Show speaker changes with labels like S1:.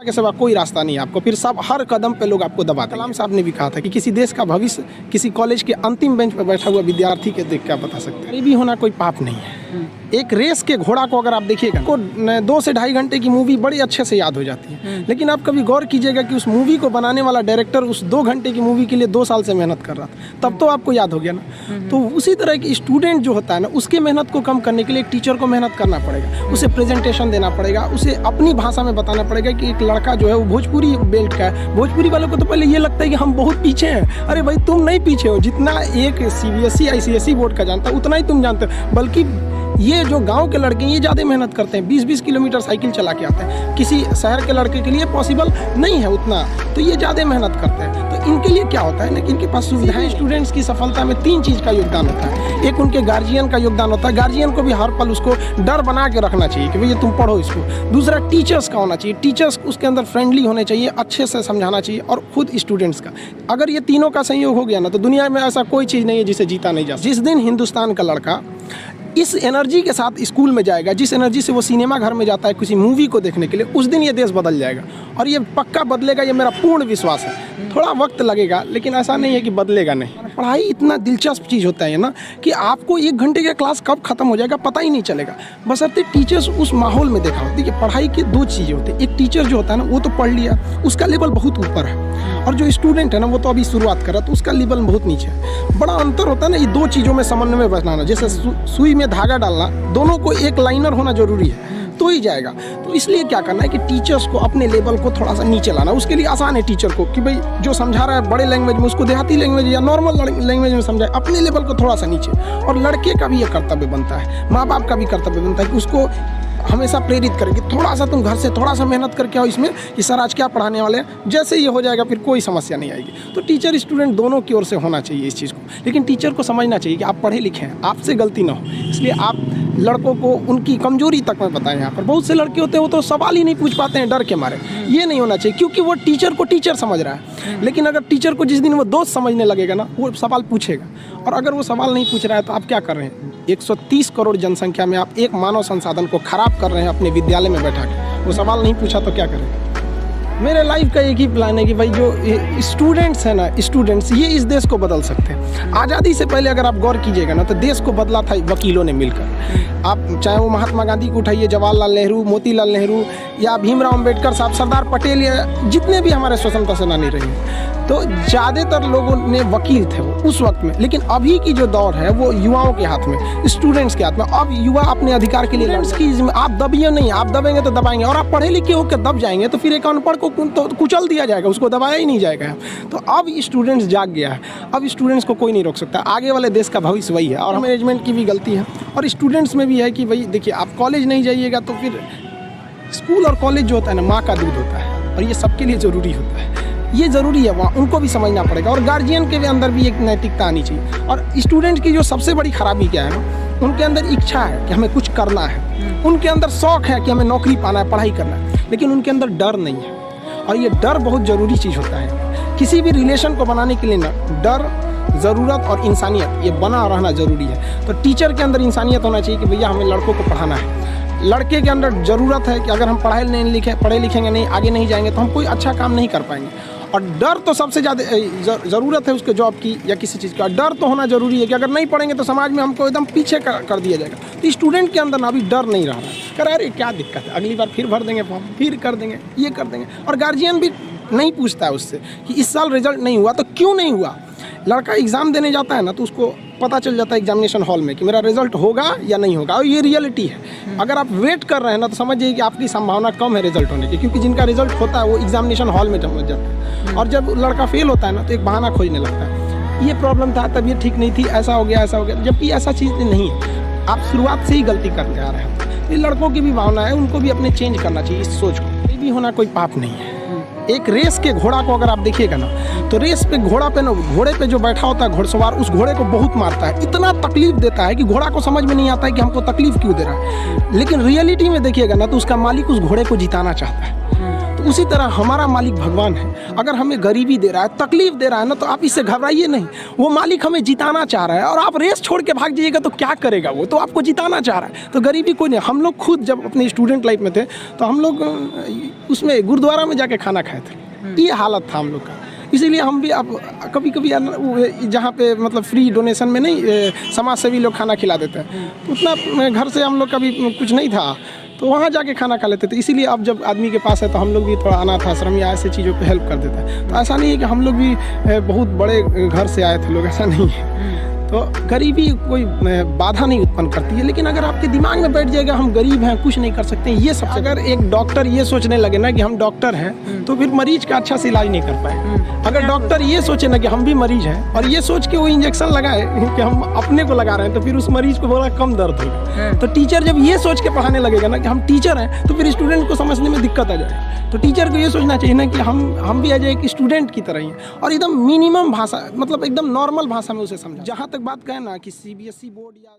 S1: के सिवा कोई रास्ता नहीं है आपको, फिर सब हर कदम पे लोग आपको दबाते हैं। कलाम साहब ने भी कहा था कि किसी देश का भविष्य किसी कॉलेज के अंतिम बेंच पर बैठा हुआ विद्यार्थी के देख क्या बता सकते हैं। भी होना कोई पाप नहीं है। एक रेस के घोड़ा को अगर आप देखिएगा को 2 से ढाई घंटे की मूवी बड़ी अच्छे से याद हो जाती है, लेकिन आप कभी गौर कीजिएगा कि उस मूवी को बनाने वाला डायरेक्टर उस 2 घंटे की मूवी के लिए 2 साल से मेहनत कर रहा था, तब तो आपको याद हो गया ना। तो उसी तरह की स्टूडेंट जो होता है ना, उसके मेहनत को कम करने के लिए एक टीचर को मेहनत करना पड़ेगा, उसे प्रेजेंटेशन देना पड़ेगा, उसे अपनी भाषा में बताना पड़ेगा कि एक लड़का जो है वो भोजपुरी बेल्ट का है। भोजपुरी वालों को तो पहले ये लगता है कि हम बहुत पीछे हैं। अरे भाई तुम नहीं पीछे हो, जितना एक CBSE ICSE बोर्ड का जानता है उतना ही तुम जानते हो। बल्कि ये जो गांव के लड़के ये ज़्यादा मेहनत करते हैं, 20-20 किलोमीटर साइकिल चला के आते हैं। किसी शहर के लड़के के लिए पॉसिबल नहीं है उतना, तो ये ज़्यादा मेहनत करते हैं। तो इनके लिए क्या होता है ना कि इनके पास सुविधाएं। स्टूडेंट्स की सफलता में 3 चीज़ का योगदान होता है। एक उनके गार्जियन का योगदान होता है, गार्जियन को भी हर पल उसको डर बना के रखना चाहिए कि भैया तुम पढ़ो इसको। दूसरा टीचर्स का होना चाहिए, टीचर्स उसके अंदर फ्रेंडली होने चाहिए, अच्छे से समझाना चाहिए, और खुद स्टूडेंट्स का। अगर ये तीनों का संयोग हो गया ना, तो दुनिया में ऐसा कोई चीज़ नहीं है जिसे जीता नहीं जा सकता। जिस दिन हिंदुस्तान का लड़का इस एनर्जी के साथ स्कूल में जाएगा, जिस एनर्जी से वो सिनेमा घर में जाता है किसी मूवी को देखने के लिए, उस दिन ये देश बदल जाएगा। और ये पक्का बदलेगा, ये मेरा पूर्ण विश्वास है। थोड़ा वक्त लगेगा, लेकिन ऐसा नहीं है कि बदलेगा नहीं। पढ़ाई इतना दिलचस्प चीज़ होता है ना कि आपको 1 घंटे का क्लास कब खत्म हो जाएगा पता ही नहीं चलेगा, बशर्ते टीचर्स उस माहौल में देखा हो। देखिए पढ़ाई की 2 चीज़ें होती हैं। एक टीचर जो होता है ना, वो तो पढ़ लिया, उसका लेवल बहुत ऊपर है, और जो स्टूडेंट है ना, वो तो अभी शुरुआत कर रहा है, तो उसका लेवल बहुत नीचे है। बड़ा अंतर होता है ना ये 2 चीज़ों में समन्वय बनाना। जैसे सुई में धागा डालना, दोनों को एक लाइनर होना जरूरी है, तो ही जाएगा। तो इसलिए क्या करना है कि टीचर्स को अपने लेवल को थोड़ा सा नीचे लाना। उसके लिए आसान है टीचर को कि भाई जो समझा रहा है बड़े लैंग्वेज में, उसको देहाती लैंग्वेज या नॉर्मल लैंग्वेज में समझाए, अपने लेवल को थोड़ा सा नीचे। और लड़के का भी ये कर्तव्य बनता है, माँ बाप का भी कर्तव्य बनता है कि उसको हमेशा प्रेरित करें कि थोड़ा सा तुम घर से थोड़ा सा मेहनत करके आओ इसमें कि सर आज क्या पढ़ाने वाले हैं। जैसे ये हो जाएगा फिर कोई समस्या नहीं आएगी। तो टीचर स्टूडेंट दोनों की ओर से होना चाहिए इस चीज़ को। लेकिन टीचर को समझना चाहिए कि आप पढ़े लिखे हैं, आपसे गलती ना हो, इसलिए आप लड़कों को उनकी कमजोरी तक में बताएं। यहाँ पर बहुत से लड़के होते हैं वो तो सवाल ही नहीं पूछ पाते हैं डर के मारे। ये नहीं होना चाहिए, क्योंकि वो टीचर को टीचर समझ रहा है। लेकिन अगर टीचर को जिस दिन वो दोस्त समझने लगेगा ना, वो सवाल पूछेगा। और अगर वो सवाल नहीं पूछ रहा है तो आप क्या कर रहे हैं? 130 करोड़ जनसंख्या में आप एक मानव संसाधन को खराब कर रहे हैं अपने विद्यालय में बैठा के। वो सवाल नहीं पूछा तो क्या करें? मेरे लाइफ का एक ही प्लान है कि भाई जो स्टूडेंट्स हैं ना, स्टूडेंट्स ये इस देश को बदल सकते हैं। आज़ादी से पहले अगर आप गौर कीजिएगा ना, तो देश को बदला था वकीलों ने मिलकर। आप चाहे वो महात्मा गांधी को उठाइए, जवाहरलाल नेहरू, मोतीलाल नेहरू, या भीमराव अम्बेडकर साहब, सरदार पटेल, या जितने भी हमारे स्वतंत्रता सेनानी रहे, तो ज़्यादातर लोगों ने वकील थे वो उस वक्त में। लेकिन अभी की जो दौर है वो युवाओं के हाथ में, स्टूडेंट्स के हाथ में। अब युवा अपने अधिकार के लिए आप दबिए नहीं, आप दबेंगे तो दबाएंगे। और आप पढ़े लिखे होकर दब जाएंगे तो फिर एक अनपढ़ को तो कुचल दिया जाएगा, उसको दबाया ही नहीं जाएगा। तो अब स्टूडेंट्स जाग गया है, अब स्टूडेंट्स को कोई नहीं रोक सकता। आगे वाले देश का भविष्य वही है। और मैनेजमेंट की भी गलती है और स्टूडेंट्स में भी है कि भाई देखिए, आप कॉलेज नहीं जाइएगा तो फिर स्कूल और कॉलेज जो होता है ना, माँ का दूध होता है, और ये सबके लिए ज़रूरी होता है। ये ज़रूरी है, वहाँ उनको भी समझना पड़ेगा। और गार्जियन के अंदर भी एक नैतिकता आनी चाहिए। और स्टूडेंट की जो सबसे बड़ी खराबी क्या है ना, उनके अंदर इच्छा है कि हमें कुछ करना है, उनके अंदर शौक़ है कि हमें नौकरी पाना है, पढ़ाई करना है, लेकिन उनके अंदर डर नहीं है। और ये डर बहुत ज़रूरी चीज़ होता है। किसी भी रिलेशन को बनाने के लिए ना, डर, ज़रूरत और इंसानियत ये बना रहना ज़रूरी है। तो टीचर के अंदर इंसानियत होना चाहिए कि भैया हमें लड़कों को पढ़ाना है। लड़के के अंदर ज़रूरत है कि अगर हम पढ़े लिखेंगे नहीं, आगे नहीं जाएंगे, तो हम कोई अच्छा काम नहीं कर पाएंगे। और डर तो सबसे ज़्यादा ज़रूरत है उसके जॉब की या किसी चीज़ का। डर तो होना ज़रूरी है कि अगर नहीं पढ़ेंगे तो समाज में हमको एकदम पीछे कर दिया जाएगा। तो स्टूडेंट के अंदर ना अभी डर नहीं रहा है, कह अरे क्या दिक्कत है, अगली बार फिर भर देंगे फॉर्म, फिर कर देंगे, ये कर देंगे। और गार्जियन भी नहीं पूछता है उससे कि इस साल रिजल्ट नहीं हुआ तो क्यों नहीं हुआ। लड़का एग्ज़ाम देने जाता है ना, तो उसको पता चल जाता है एग्जामिनेशन हॉल में कि मेरा रिजल्ट होगा या नहीं होगा। और ये रियलिटी है। अगर आप वेट कर रहे हैं ना, तो समझिए कि आपकी संभावना कम है रिजल्ट होने की, क्योंकि जिनका रिजल्ट होता है वो एग्जामिनेशन हॉल में समझ जाता है। और जब लड़का फेल होता है ना, तो एक बहाना खोजने लगता है, ये प्रॉब्लम था, तब ये ठीक नहीं थी, ऐसा हो गया, जबकि ऐसा चीज़ नहीं है। आप शुरुआत से ही गलती करते आ रहे हैं। ये लड़कों की भी भावना है, उनको भी अपने चेंज करना चाहिए इस सोच को। ये भी होना कोई पाप नहीं है। एक रेस के घोड़ा को अगर आप देखिएगा ना, तो रेस पे घोड़े पे जो बैठा होता है घुड़सवार, उस घोड़े को बहुत मारता है, इतना तकलीफ देता है कि घोड़ा को समझ में नहीं आता है कि हमको तकलीफ क्यों दे रहा है। लेकिन रियलिटी में देखिएगा ना, तो उसका मालिक उस घोड़े को जिताना चाहता है। तो उसी तरह हमारा मालिक भगवान है। अगर हमें गरीबी दे रहा है, तकलीफ दे रहा है ना, तो आप इससे घबराइए नहीं। वो मालिक हमें जिताना चाह रहा है और आप रेस छोड़ के भाग जाइएगा तो क्या करेगा? वो तो आपको जिताना चाह रहा है। तो गरीबी कोई नहीं। हम लोग खुद जब अपने स्टूडेंट लाइफ में थे तो हम लोग उसमें गुरुद्वारा में जाके खाना खाए थे। ये हालत था हम लोग का। इसीलिए हम भी अब कभी कभी जहाँ पे मतलब फ्री डोनेशन में नहीं, समाज सेवी लोग खाना खिला देते हैं, तो उतना घर से हम लोग कभी कुछ नहीं था, तो वहाँ जाके खाना खा लेते थे। इसीलिए अब जब आदमी के पास है तो हम लोग भी थोड़ा अनाथ आश्रम या ऐसे चीज़ों पे हेल्प कर देता है। तो ऐसा नहीं है कि हम लोग भी बहुत बड़े घर से आए थे लोग, ऐसा नहीं है। तो गरीबी कोई बाधा नहीं उत्पन्न करती है, लेकिन अगर आपके दिमाग में बैठ जाएगा हम गरीब हैं, कुछ नहीं कर सकते हैं, ये सब अगर एक डॉक्टर ये सोचने लगे ना कि हम डॉक्टर हैं, तो फिर मरीज का अच्छा से इलाज नहीं कर पाए। अगर डॉक्टर ये सोचे ना कि हम भी मरीज हैं और ये सोच के वो इंजेक्शन लगाए कि हम अपने को लगा रहे हैं, तो फिर उस मरीज को बड़ा कम दर्द होगा। तो टीचर जब ये सोच के पढ़ाने लगेगा ना कि हम टीचर हैं, तो फिर स्टूडेंट को समझने में दिक्कत आ जाएगी। तो टीचर को ये सोचना चाहिए ना कि हम भी आज एक स्टूडेंट की तरह ही हैं और एकदम मिनिमम भाषा, मतलब एकदम नॉर्मल भाषा में उसे समझा। जहाँ तक बात कहें ना कि CBSE बोर्ड या